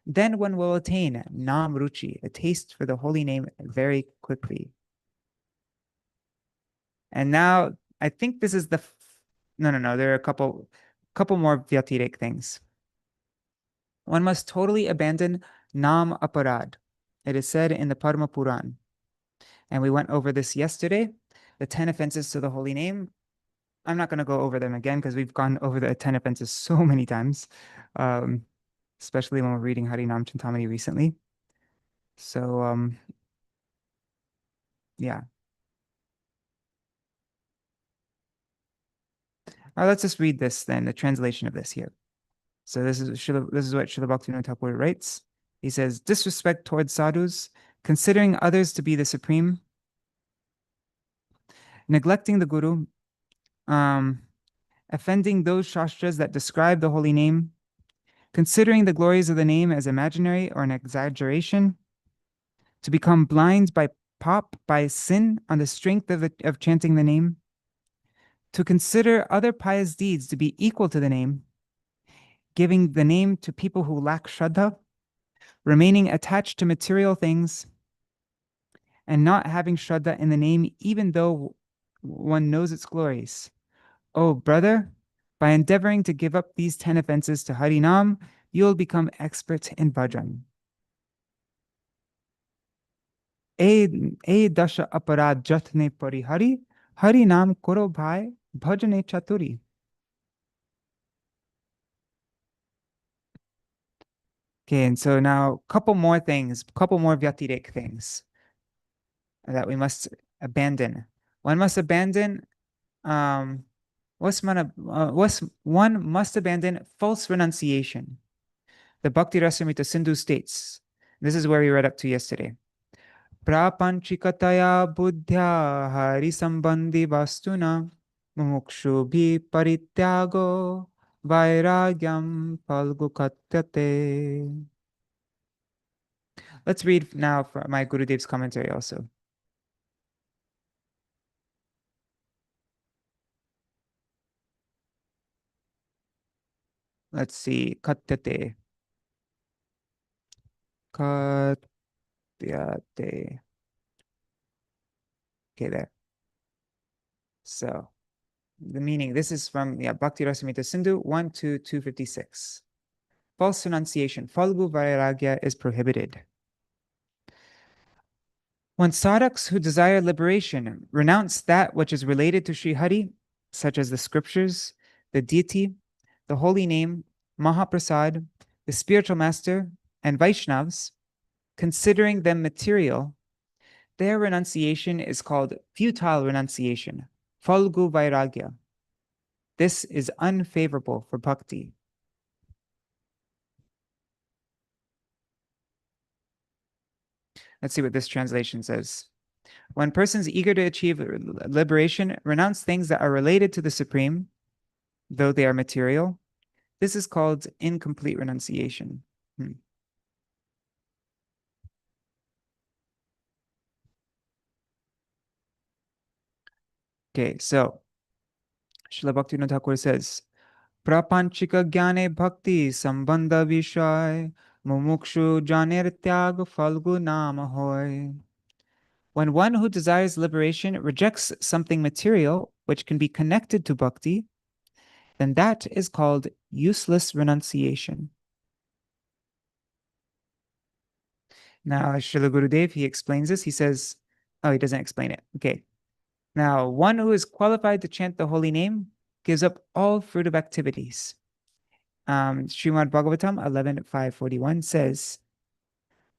Then one will attain nam ruchi, a taste for the holy name, very quickly. And now, I think this is the... No. There are a couple more vyatiric things. One must totally abandon nam aparad. It is said in the Padma Puran. And we went over this yesterday, the 10 offenses to the holy name. I'm not going to go over them again because we've gone over the 10 offenses so many times, especially when we're reading Harinam Chintamani recently. So, yeah. Let's just read this then, the translation of this here. So this is what Srila Bhaktivinoda Thakur writes. He says, disrespect towards sadhus, considering others to be the supreme, neglecting the guru, offending those shastras that describe the holy name, considering the glories of the name as imaginary or an exaggeration, to become blind by sin on the strength of chanting the name, to consider other pious deeds to be equal to the name, giving the name to people who lack shraddha, remaining attached to material things, and not having shraddha in the name even though one knows its glories. Oh, brother, by endeavoring to give up these 10 offenses to Harinam, you will become expert in bhajan. E dasha aparad jatne parihari, Harinam koro bhai bhajane chaturi. Okay, and so now couple more Vyatirik things that we must abandon. One must abandon one must abandon false renunciation. The Bhakti Rasamrita Sindhu states, this is where we read up to yesterday. Prapanchikataya buddhya hari sambandhi vastuna mumukshubhi parityago vairagyam palgukatyate. Let's read now from my Gurudev's commentary also. Let's see. Katyate. Katyate. Okay, there. So the meaning, this is from Bhakti Rasamrita Sindhu 1 to 256. False renunciation, Falgu Vairagya is prohibited. When sadhaks who desire liberation renounce that which is related to Sri Hari, such as the scriptures, the deity, the holy name, Mahaprasad, the spiritual master, and Vaishnavas, considering them material, their renunciation is called futile renunciation, Falgu Vairagya. This is unfavorable for bhakti. Let's see what this translation says. When persons eager to achieve liberation renounce things that are related to the Supreme, though they are material, this is called incomplete renunciation. Okay, so Srila Bhaktivinoda Thakur says, Prapanchika jnane bhakti sambandha vishay mumukshu janer tyag falgu nama hoy. When one who desires liberation rejects something material which can be connected to bhakti, then that is called useless renunciation. Now, Srila Gurudev, he explains this. He says, oh, he doesn't explain it. Okay. Now, one who is qualified to chant the holy name gives up all fruitive activities. Srimad Bhagavatam 11.541 says,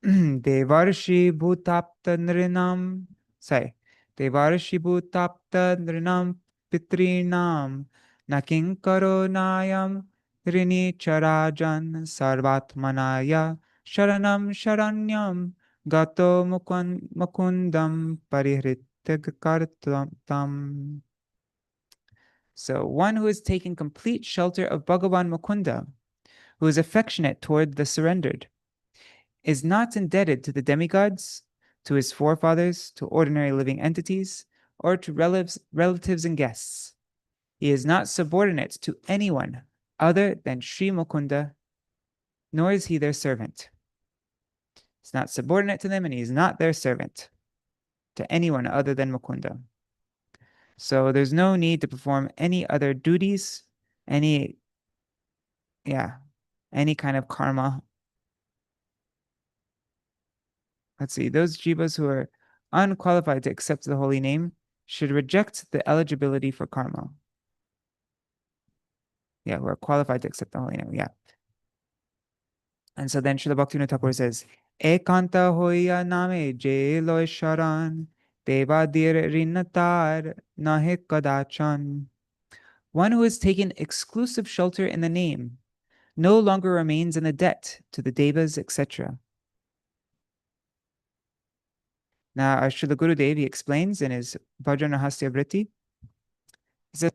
Devarshi bhutapta nrinam, sorry, Devarshi bhutapta nrinam pitrinam nakinkaro nayam rini charajan sarvatmanaya sharanam sharanyam gato mukundam parihrityakartam. So one who is taking complete shelter of Bhagavan Mukunda, who is affectionate toward the surrendered, is not indebted to the demigods, to his forefathers, to ordinary living entities, or to relatives and guests. He is not subordinate to anyone other than Sri Mukunda, nor is he their servant. He's not subordinate to them, and he is not their servant to anyone other than Mukunda. So there's no need to perform any other duties, any kind of karma. Let's see, those jivas who are unqualified to accept the holy name should reject the eligibility for karma. Yeah, who are qualified to accept the holy name. Yeah. And so then Srila Bhaktivinoda Thakur says, Ekanta hoya name je loy sharan devadir rinatar nahe kadachan. One who has taken exclusive shelter in the name no longer remains in the debt to the devas, etc. Now, Srila Gurudev, he explains in his Bhajana-rahasya vritti, he says,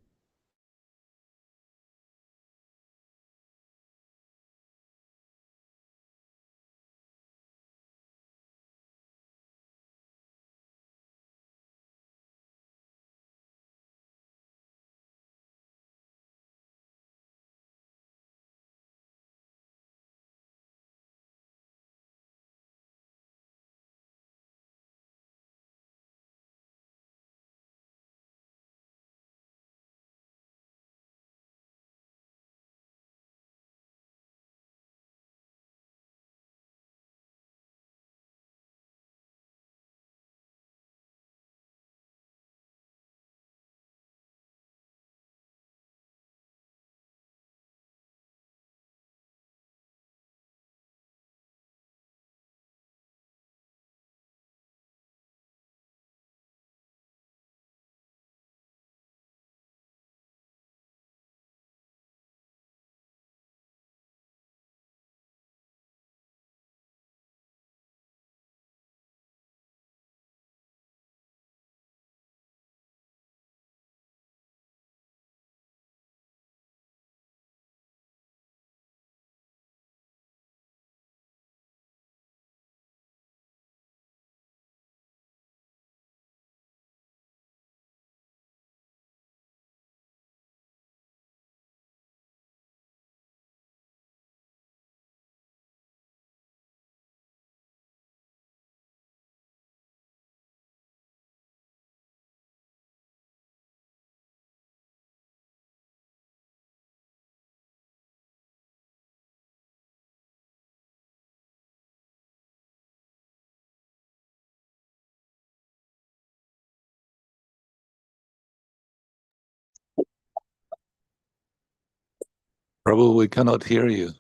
Prabhu, we cannot hear you.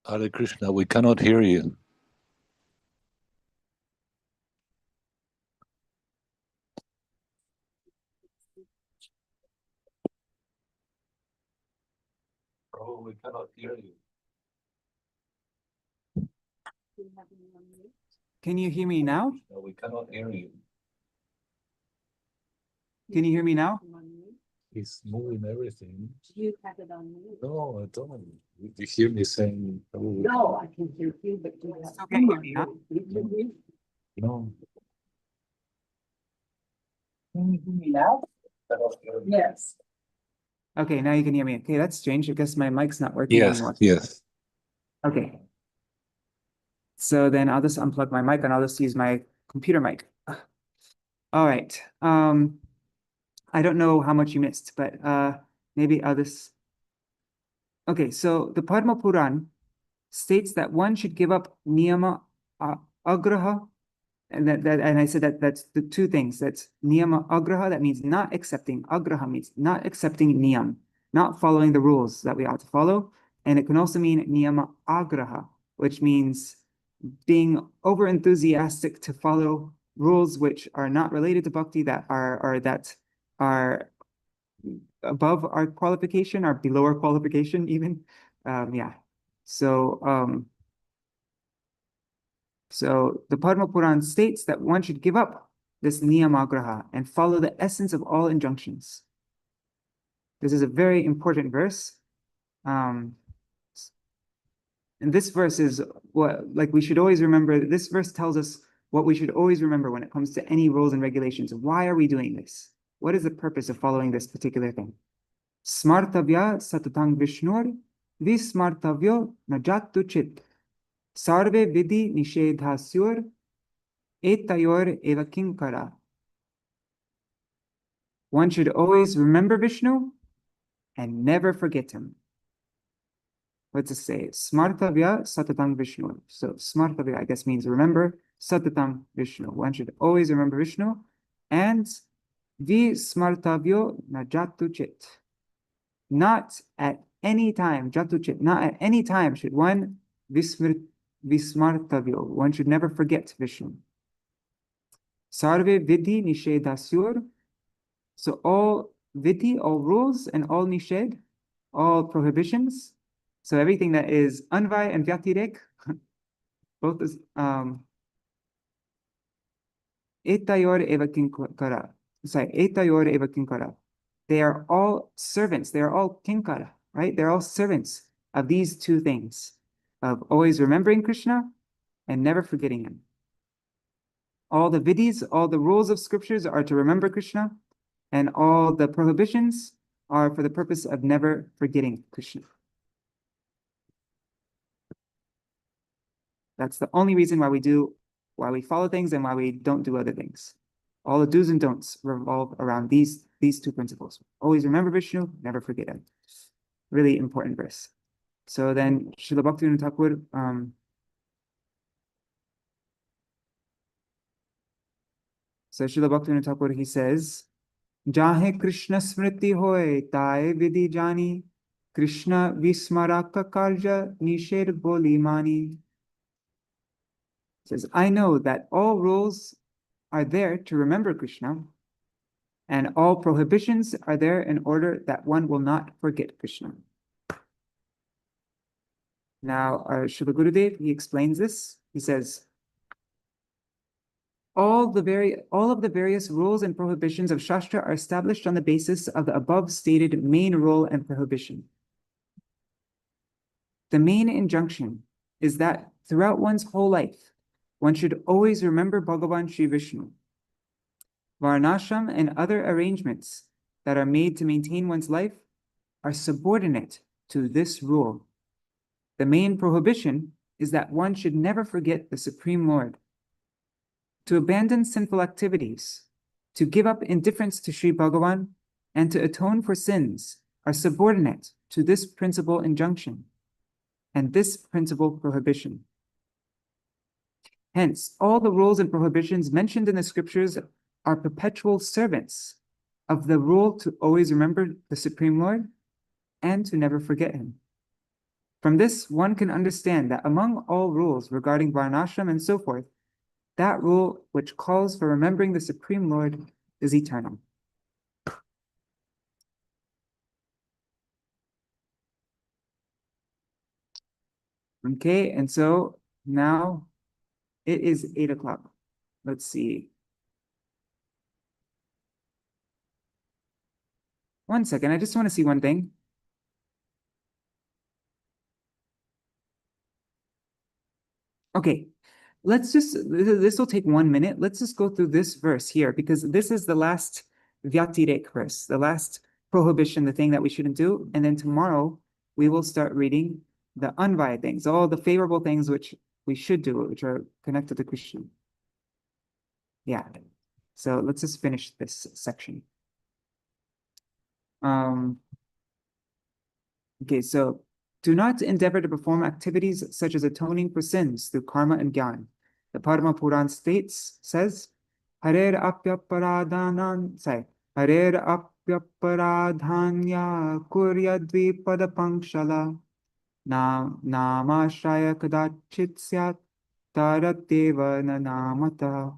Hare Krishna, we cannot hear you. Prabhu, we cannot hear you. Can you hear me now? No, we cannot hear you. Can you hear me now? He's moving everything. You have it on mute. No, I don't. You hear me saying, Prabhu, No, I can hear you, but you have. Still can't hear me, huh? You can hear. no. Can you hear me now? Yes. Okay, now you can hear me. Okay, that's strange. I guess my mic's not working Yes, anymore. yes. Okay. So then I'll just unplug my mic and I'll just use my computer mic. All right. I don't know how much you missed, but maybe I'll just. Okay, so the Padma Puran states that one should give up niyama agraha, and and I said that that's the two things. That's niyama agraha, that means not accepting. Agraha means not accepting niyam, not following the rules that we ought to follow. And it can also mean niyama agraha, which means being over enthusiastic to follow rules which are not related to bhakti, that are above our qualification, or below our qualification even. Yeah. So so the Padma Puran states that one should give up this niyamagraha and follow the essence of all injunctions. This is a very important verse. And this verse is what, like, we should always remember. This verse tells us what we should always remember when it comes to any rules and regulations. Why are we doing this? What is the purpose of following this particular thing? Smartavya satutang vishnur vismartavyo najatu chit sarve vidhi nishedhasyur etayor eva kinkara. One should always remember Vishnu and never forget him. What's it say? Smartavya satatang Vishnu. So smartavya, I guess, means remember. Satatang Vishnu. One should always remember Vishnu. And vi smartavyo najatu chit. Not at any time, jatu chit, not at any time should one vismartavyo. One should never forget Vishnu. Sarve vidhi nishedhasyur. So all vidhi, all rules, and all nished, all prohibitions. So everything that is anvay and vyatirek, both is etayor eva kinkara. Sorry, etayor eva kinkara. They are all servants. They are all kinkara, right? They're all servants of these two things, of always remembering Krishna and never forgetting him. All the vidhis, all the rules of scriptures are to remember Krishna, and all the prohibitions are for the purpose of never forgetting Krishna. That's the only reason why we follow things and why we don't do other things. All the do's and don'ts revolve around these two principles. Always remember Vishnu, never forget him. Really important verse. So then Srila Bhaktivinoda Thakur, he says, Jahe Krishna smriti hoy, tae vidhi jani, Krishna vismaraka karja nished boli mani. Says, I know that all rules are there to remember Krishna, and all prohibitions are there in order that one will not forget Krishna. Now, Srila Gurudev, he explains this. He says, all of the various rules and prohibitions of Shastra are established on the basis of the above stated main rule and prohibition. The main injunction is that throughout one's whole life, one should always remember Bhagavan Shri Vishnu. Varnashram and other arrangements that are made to maintain one's life are subordinate to this rule. The main prohibition is that one should never forget the Supreme Lord. To abandon sinful activities, to give up indifference to Sri Bhagavan, and to atone for sins are subordinate to this principal injunction and this principal prohibition. Hence, all the rules and prohibitions mentioned in the scriptures are perpetual servants of the rule to always remember the Supreme Lord and to never forget him. From this, one can understand that among all rules regarding varnashram and so forth, that rule which calls for remembering the Supreme Lord is eternal. Okay, and so now it is 8 o'clock. Let's see. One second, I just want to see one thing. Okay, this will take 1 minute. Let's just go through this verse here, because this is the last Vyatirek verse, the last prohibition, the thing that we shouldn't do. And then tomorrow, we will start reading the unvaya things, all the favorable things which we should do, which are connected to Krishna. Yeah, so let's just finish this section. Okay, so do not endeavor to perform activities such as atoning for sins through karma and gyan. The Padma Puran says, Harer apyaparadhanya kuryadvipada pankshala namashraya kadachit syat taratyeva nanamata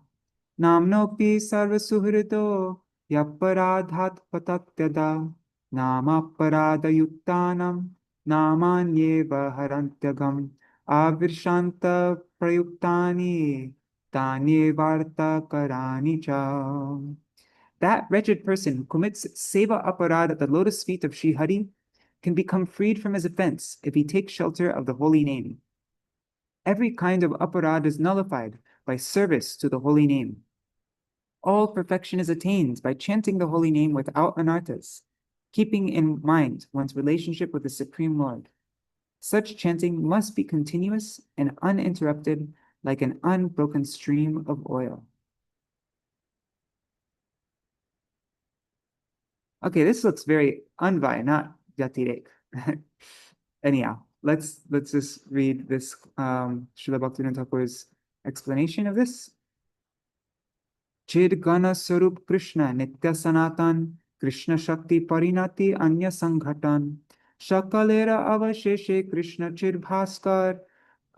namnopi sarvasuhrito yaparadhat patatyada Namaparadayuktanam namanyeva harantyagam avirshanta prayuktani tanyevarta karani cha. That wretched person who commits seva aparad at the lotus feet of Sri Hari can become freed from his offense if he takes shelter of the holy name. Every kind of aparad is nullified by service to the holy name. All perfection is attained by chanting the holy name without anarthas, keeping in mind one's relationship with the Supreme Lord. Such chanting must be continuous and uninterrupted, like an unbroken stream of oil. Okay, this looks very anvaya, not yatirek. Anyhow, let's just read this Srila Bhaktivinoda Thakur's explanation of this. Chid Gana Sarup Krishna Nitya Sanatan Krishna Shakti Parinati Anya Sanghatan Shakalera Avasheshe Krishna Chir Bhaskar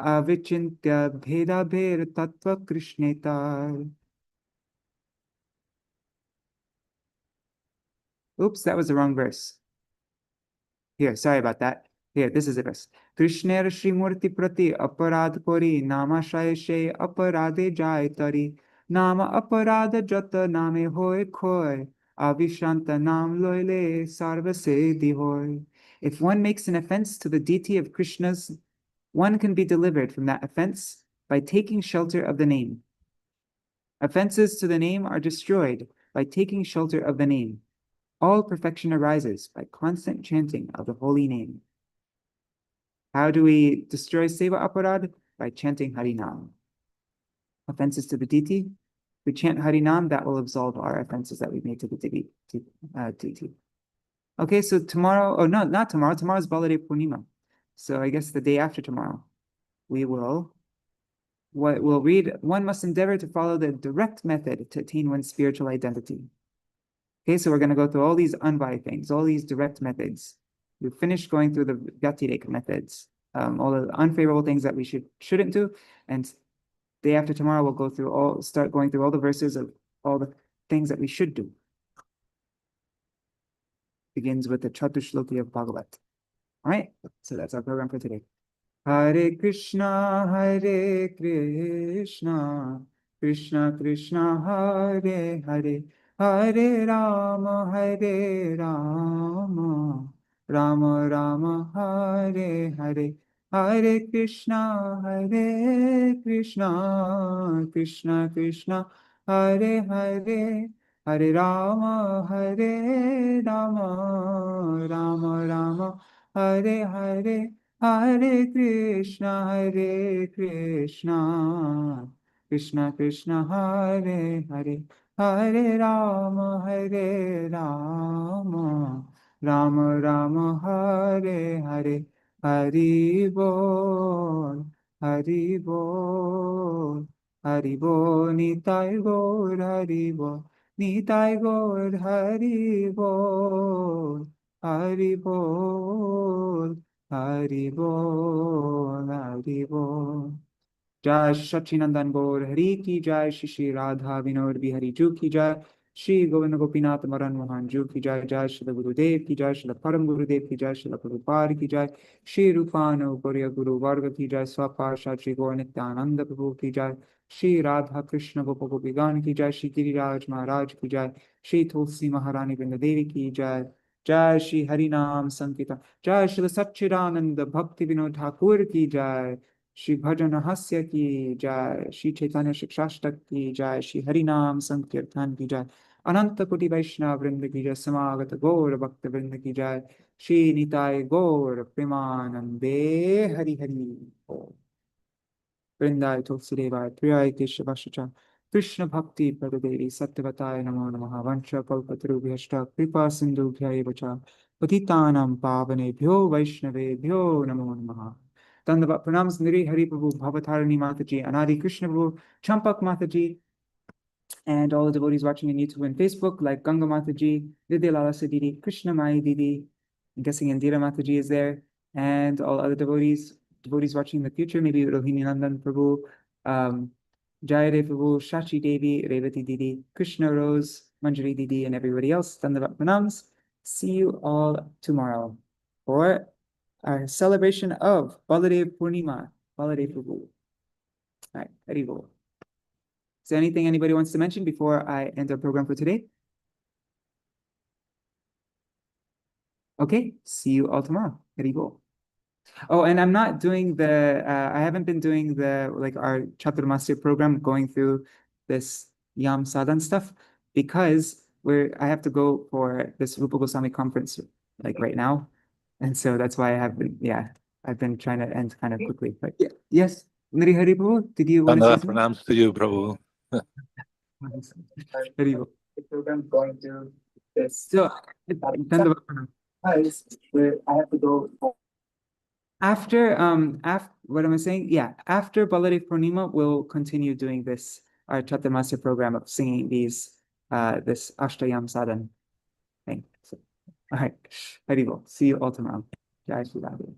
Avichintya Bheda Bher Tattva Krishnetar. Oops, that was the wrong verse. Here, sorry about that. Here, this is the verse. Krishner Shrimurti Prati Aparad Kori Namashayeshe Aparade Jai Tari Nama Aparada Jata Name Hoy Khoi Avishanta Nam Loile Sarvase Dihoy. If one makes an offense to the deity of Krishna's, one can be delivered from that offense by taking shelter of the name. Offenses to the name are destroyed by taking shelter of the name. All perfection arises by constant chanting of the holy name. How do we destroy Seva Aparad? By chanting Harinam. Offenses to the deity, we chant Harinam, that will absolve our offenses that we made to the deity. Okay, so tomorrow, oh no, not tomorrow, tomorrow's Baladev Purnima. So I guess the day after tomorrow, we'll read, one must endeavor to follow the direct method to attain one's spiritual identity. Okay, so we're going to go through all these anvaya things, all these direct methods. We've finished going through the Vyatirek methods, all the unfavorable things that we shouldn't do. And day after tomorrow, we'll start going through all the verses of all the things that we should do. Begins with the Chatushloki of Bhagavat. All right, so that's our program for today. Hare Krishna, Krishna Krishna, Hare Hare, Hare Rama, Rama Rama, Hare Hare, Hare Krishna, Krishna Krishna, Hare Hare, Hare Rama, Rama Rama, Hare Hare, Hare Krishna, Krishna Krishna, Hare Hare, Hare Rama, Rama Rama, Hare Hare, Hari Bol, Hari Bol, Hari Bol, Nitai Gaur, Hari Bol, Nitai Gaur Hari Bol, Hari Bol, Hari Bol, Hari Bol. Jai Sachinandan Gaur Hari Ki Jai, Shri Radha Vinod Bihari Ju Ki Jai, Shri Govinda Gopinath Maran Mohan Ju Ki Jai, Jai Shri Guru Dev Ki Jai, Shri Param Guru Dev Ki Jai, Shri Prabhupada Ki Jai, Shri Rupano Gauriya Guru Varga Ki Jai, Swapar Shri Gaur Nityananda Prabhu Ki Jai, Shri Radha Krishna Gopa Gopigan Ki Jai, Shri Giriraj Maharaj Ki Jai, Shri Tulsi Maharani Vrinda Devi Ki Jai, Jai Shri Harinam Sankirtan, Jai Shri Satchidananda Bhakti Vinod Thakur Ki Jai, Shri Bhajana-rahasya ki jai, Shri Śikṣāṣṭaka ki jai, Shri Harinam Sankirtan ki jai, Ananta Koti Vaishnava Vrinda ki jai, Samagata Gaur Bhakta Vrinda ki jai, Shri Nitai Gaur Premanande Hari Hari. Vrindai Tulsidevai Priyai Keshavashacha Krishna Bhakti Pradadevi Satyavataya Namo Namaha Vancha Kalpatarubhyashta Kripa Sindhubhya Evacha Patitanam Pavanebhyo Vaishnavebhyo Namo Namaha. Dandavat pranams Niri Hari Prabhu, Bhavatarani Mataji, Anadi Krishna Prabhu, Champak Mataji, and all the devotees watching on YouTube and Facebook, like Ganga Mataji, Vidya Lalasa Didi, Krishna Mai Didi, I'm guessing Indira Mataji is there, and all other devotees watching in the future, maybe Rohini Nandan Prabhu, Jayadev Prabhu, Shachi Devi, Revati Didi, Krishna Rose, Manjari Didi, and everybody else. Dandavat pranams. See you all tomorrow for our celebration of Baladev Purnima, Baladev Prabhu. All right, Hari Bol. Is there anything anybody wants to mention before I end our program for today? Okay, see you all tomorrow. Hari Bol. Oh, and I'm not doing I haven't been doing our Chaturmasya program, going through this Yam-sādhana stuff, because I have to go for this Rupa Goswami conference right now. And so that's why I've been trying to end kind of quickly. But yes, Niri Hari Prabhu, did you want to say something? Pranams to you, Prabhu. Hari Bol. The program going to this. So, I have to go. after what am I saying? Yeah, after Baladev Purnima, we'll continue doing our Chaturmasya program of singing this Ashtayam-sādhana thing. So, all right, Hari Bol. See you all tomorrow. Jai Shri Radha.